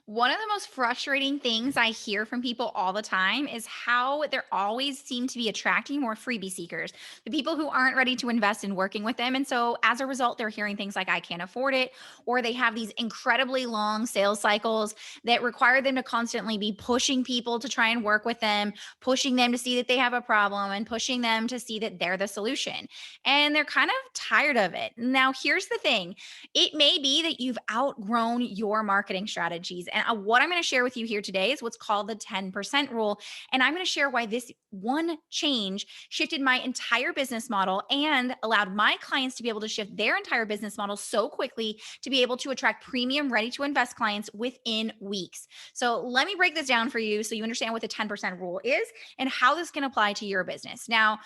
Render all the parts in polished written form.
One of the most frustrating things I hear from people all the time is how there always seem to be attracting more freebie seekers, the people who aren't ready to invest in working with them. And so as a result, they're hearing things like, I can't afford it, or they have these incredibly long sales cycles that require them to constantly be pushing people to try and work with them, pushing them to see that they have a problem, and pushing them to see that they're the solution. And they're kind of tired of it. Now, here's the thing, it may be that you've outgrown your marketing strategies. And what I'm going to share with you here today is what's called the 10% rule. And I'm going to share why this one change shifted my entire business model and allowed my clients to be able to shift their entire business model so quickly to be able to attract premium, ready to invest clients within weeks. So let me break this down for you so you understand what the 10% rule is and how this can apply to your business. Now,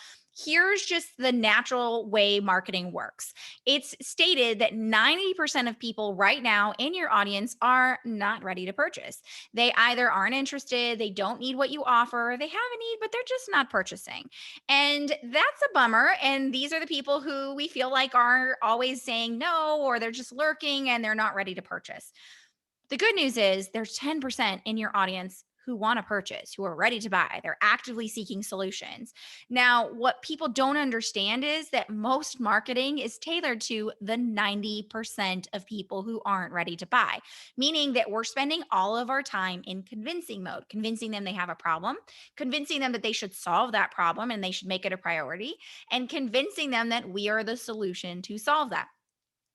here's just the natural way marketing works. It's stated that 90% of people right now in your audience are not ready to purchase. They either aren't interested, they don't need what you offer, they have a need, but they're just not purchasing. And that's a bummer. And these are the people who we feel like are always saying no, or they're just lurking and they're not ready to purchase. The good news is there's 10% in your audience who want to purchase, who are ready to buy. They're actively seeking solutions. Now, what people don't understand is that most marketing is tailored to the 90% of people who aren't ready to buy, meaning that we're spending all of our time in convincing mode, convincing them they have a problem, convincing them that they should solve that problem and they should make it a priority, and convincing them that we are the solution to solve that.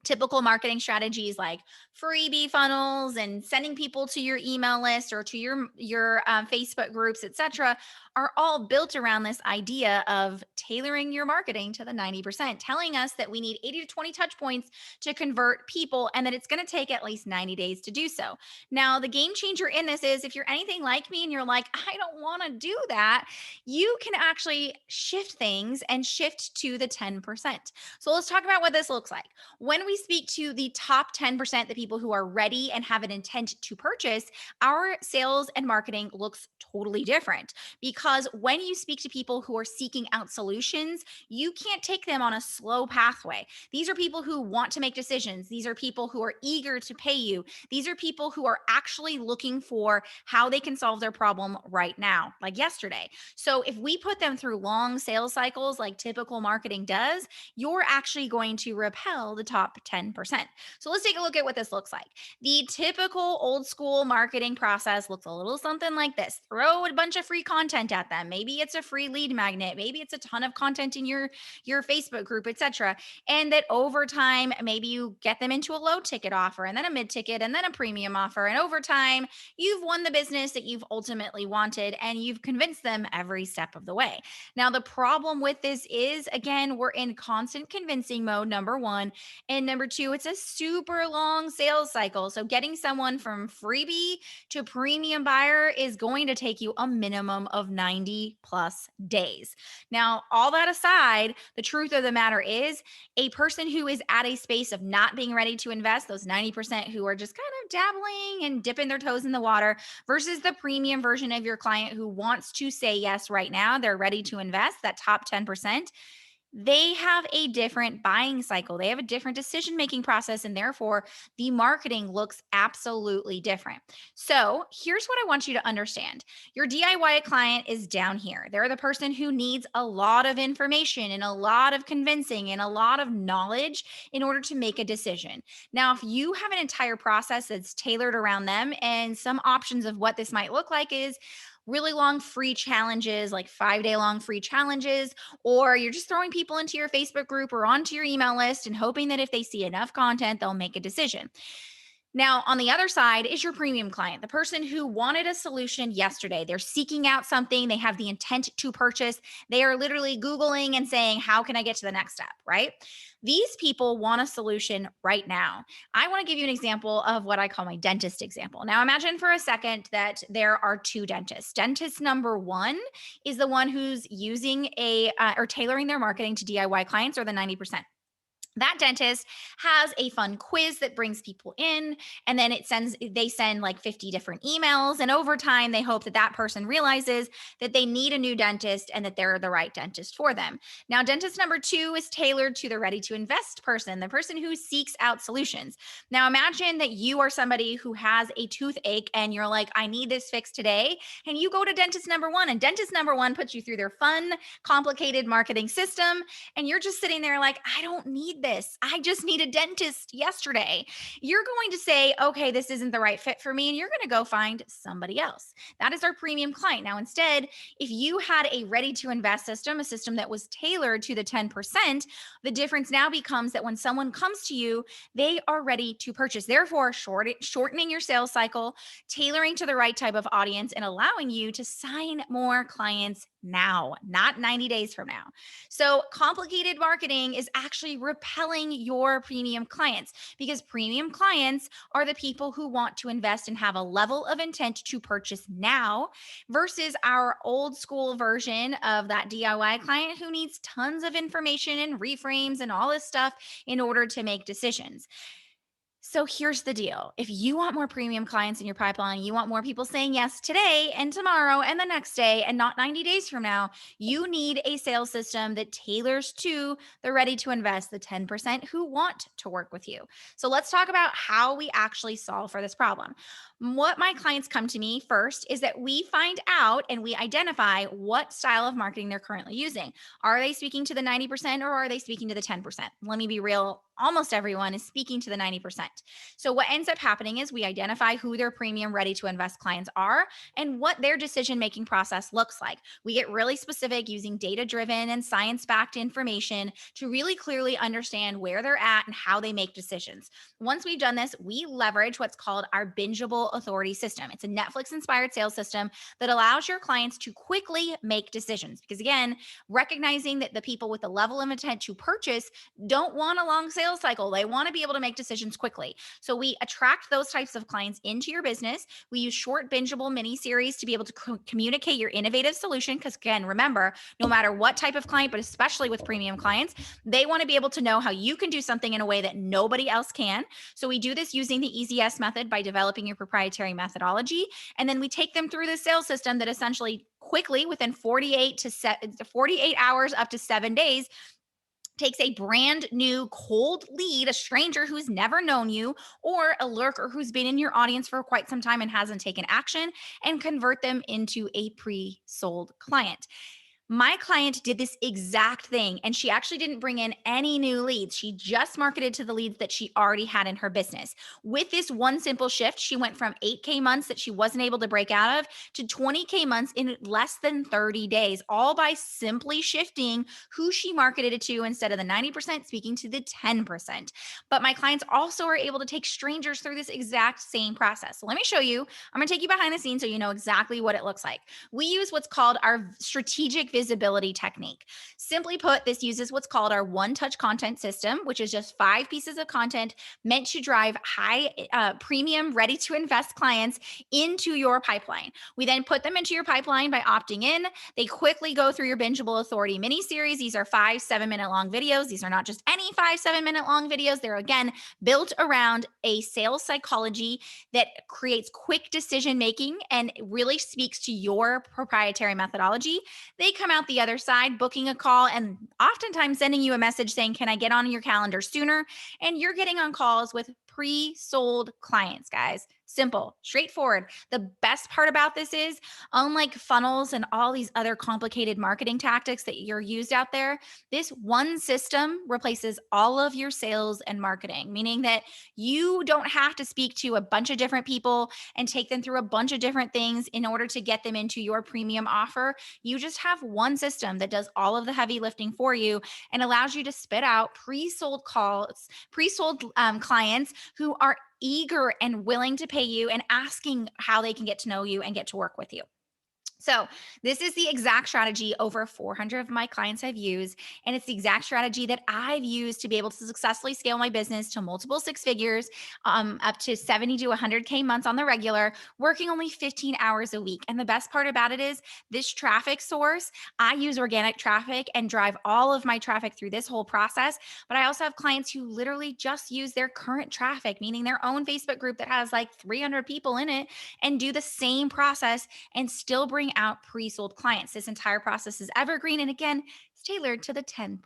Typical marketing strategies like freebie funnels and sending people to your email list or to your Facebook groups, etc., are all built around this idea of tailoring your marketing to the 90%, telling us that we need 80 to 20 touch points to convert people and that it's going to take at least 90 days to do so. Now, the game changer in this is if you're anything like me and you're like, I don't want to do that, you can actually shift things and shift to the 10%. So let's talk about what this looks like. When we speak to the top 10%, the people who are ready and have an intent to purchase, our sales and marketing looks totally different because when you speak to people who are seeking out solutions, you can't take them on a slow pathway. These are people who want to make decisions. These are people who are eager to pay you. These are people who are actually looking for how they can solve their problem right now, like yesterday. So if we put them through long sales cycles like typical marketing does, you're actually going to repel the top 10%. So let's take a look at what this looks like. The typical old school marketing process looks a little something like this. Throw a bunch of free content at them. Maybe it's a free lead magnet, maybe it's a ton of content in your Facebook group, etc. And that over time maybe you get them into a low ticket offer and then a mid ticket and then a premium offer, and over time you've won the business that you've ultimately wanted and you've convinced them every step of the way. Now, the problem with this is, again, we're in constant convincing mode, number one. And number two, it's a super long sales cycle. So, getting someone from freebie to premium buyer is going to take you a minimum of 90 plus days. Now, all that aside, the truth of the matter is a person who is at a space of not being ready to invest, those 90% who are just kind of dabbling and dipping their toes in the water, versus the premium version of your client who wants to say yes right now, they're ready to invest, that top 10%, they have a different buying cycle. They have a different decision making process, and therefore the marketing looks absolutely different. So, here's what I want you to understand, your DIY client is down here. They're the person who needs a lot of information and a lot of convincing and a lot of knowledge in order to make a decision. Now, if you have an entire process that's tailored around them, and some options of what this might look like is really long free challenges, like 5 day long free challenges, or you're just throwing people into your Facebook group or onto your email list and hoping that if they see enough content, they'll make a decision. Now, on the other side is your premium client, the person who wanted a solution yesterday. They're seeking out something, they have the intent to purchase. They are literally Googling and saying, how can I get to the next step, right? These people want a solution right now. I want to give you an example of what I call my dentist example. Now, imagine for a second that there are two dentists. Dentist number one is the one who's using or tailoring their marketing to DIY clients, or the 90%. That dentist has a fun quiz that brings people in, and then they send like 50 different emails, and over time they hope that that person realizes that they need a new dentist and that they're the right dentist for them. Now dentist number 2 is tailored to the ready to invest person, the person who seeks out solutions. Now imagine that you are somebody who has a toothache and you're like, I need this fixed today, and you go to dentist number 1, and dentist number 1 puts you through their fun complicated marketing system, and you're just sitting there like, I don't need this. I just need a dentist yesterday. You're going to say, okay, this isn't the right fit for me. And you're going to go find somebody else. That is our premium client. Now, instead, if you had a ready to invest system, a system that was tailored to the 10%, the difference now becomes that when someone comes to you, they are ready to purchase. Therefore, shortening your sales cycle, tailoring to the right type of audience, and allowing you to sign more clients now, not 90 days from now. So, complicated marketing is actually repelling your premium clients because premium clients are the people who want to invest and have a level of intent to purchase now versus our old school version of that DIY client who needs tons of information and reframes and all this stuff in order to make decisions. So here's the deal. If you want more premium clients in your pipeline, you want more people saying yes today and tomorrow and the next day and not 90 days from now, you need a sales system that tailors to the ready to invest, the 10% who want to work with you. So let's talk about how we actually solve for this problem. What my clients come to me first is that we find out and we identify what style of marketing they're currently using. Are they speaking to the 90% or are they speaking to the 10%? Let me be real. Almost everyone is speaking to the 90%. So, what ends up happening is we identify who their premium ready to invest clients are and what their decision making process looks like. We get really specific using data driven and science backed information to really clearly understand where they're at and how they make decisions. Once we've done this, we leverage what's called our bingeable authority system. It's a Netflix inspired sales system that allows your clients to quickly make decisions. Because, again, recognizing that the people with the level of intent to purchase don't want a long sales cycle. They want to be able to make decisions quickly. So we attract those types of clients into your business. We use short bingeable mini series to be able to communicate your innovative solution. Because again, remember, no matter what type of client, but especially with premium clients, they want to be able to know how you can do something in a way that nobody else can. So we do this using the EasyS method by developing your proprietary methodology. And then we take them through the sales system that essentially quickly within 48 hours up to 7 days takes a brand new cold lead, a stranger who's never known you, or a lurker who's been in your audience for quite some time and hasn't taken action, and convert them into a pre sold client. My client did this exact thing, and she actually didn't bring in any new leads. She just marketed to the leads that she already had in her business. With this one simple shift, she went from 8K months that she wasn't able to break out of to 20K months in less than 30 days, all by simply shifting who she marketed it to instead of the 90% speaking to the 10%. But my clients also are able to take strangers through this exact same process. So let me show you. I'm going to take you behind the scenes so you know exactly what it looks like. We use what's called our strategic visibility technique. Simply put, this uses what's called our one touch content system, which is just 5 pieces of content meant to drive high premium, ready to invest clients into your pipeline. We then put them into your pipeline by opting in. They quickly go through your bingeable authority mini series. These are 5 7 minute long videos. These are not just any 5 7 minute long videos. They're again built around a sales psychology that creates quick decision making and really speaks to your proprietary methodology. They come out the other side, booking a call and oftentimes sending you a message saying, can I get on your calendar sooner? And you're getting on calls with pre sold clients, guys. Simple, straightforward. The best part about this is, unlike funnels and all these other complicated marketing tactics that you're used out there, this one system replaces all of your sales and marketing, meaning that you don't have to speak to a bunch of different people and take them through a bunch of different things in order to get them into your premium offer. You just have one system that does all of the heavy lifting for you and allows you to spit out pre-sold calls, pre-sold clients who are eager and willing to pay you and asking how they can get to know you and get to work with you. So, this is the exact strategy over 400 of my clients have used. And it's the exact strategy that I've used to be able to successfully scale my business to multiple six figures, up to 70 to 100K months on the regular, working only 15 hours a week. And the best part about it is this traffic source, I use organic traffic and drive all of my traffic through this whole process. But I also have clients who literally just use their current traffic, meaning their own Facebook group that has like 300 people in it, and do the same process and still bring out pre sold clients. This entire process is evergreen. And again, it's tailored to the 10%.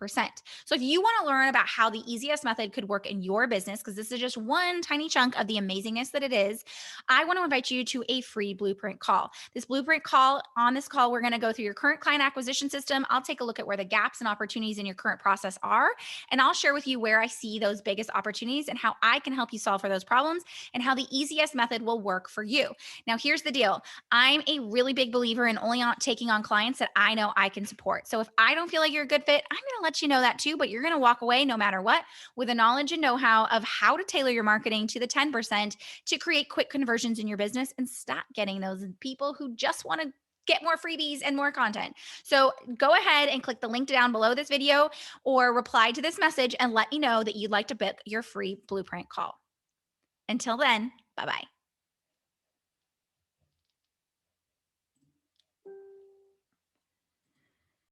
So if you want to learn about how the easiest method could work in your business, because this is just one tiny chunk of the amazingness that it is, I want to invite you to a free blueprint call. This blueprint call, on this call, we're going to go through your current client acquisition system. I'll take a look at where the gaps and opportunities in your current process are. And I'll share with you where I see those biggest opportunities and how I can help you solve for those problems and how the easiest method will work for you. Now, here's the deal. I'm a really big believer in only taking on clients that I know I can support. So if I don't feel like you're a good fit, I'm going to let you know that too, but you're going to walk away no matter what with the knowledge and know how of how to tailor your marketing to the 10% to create quick conversions in your business and stop getting those people who just want to get more freebies and more content. So go ahead and click the link down below this video or reply to this message and let me know that you'd like to book your free blueprint call. Until then, bye bye.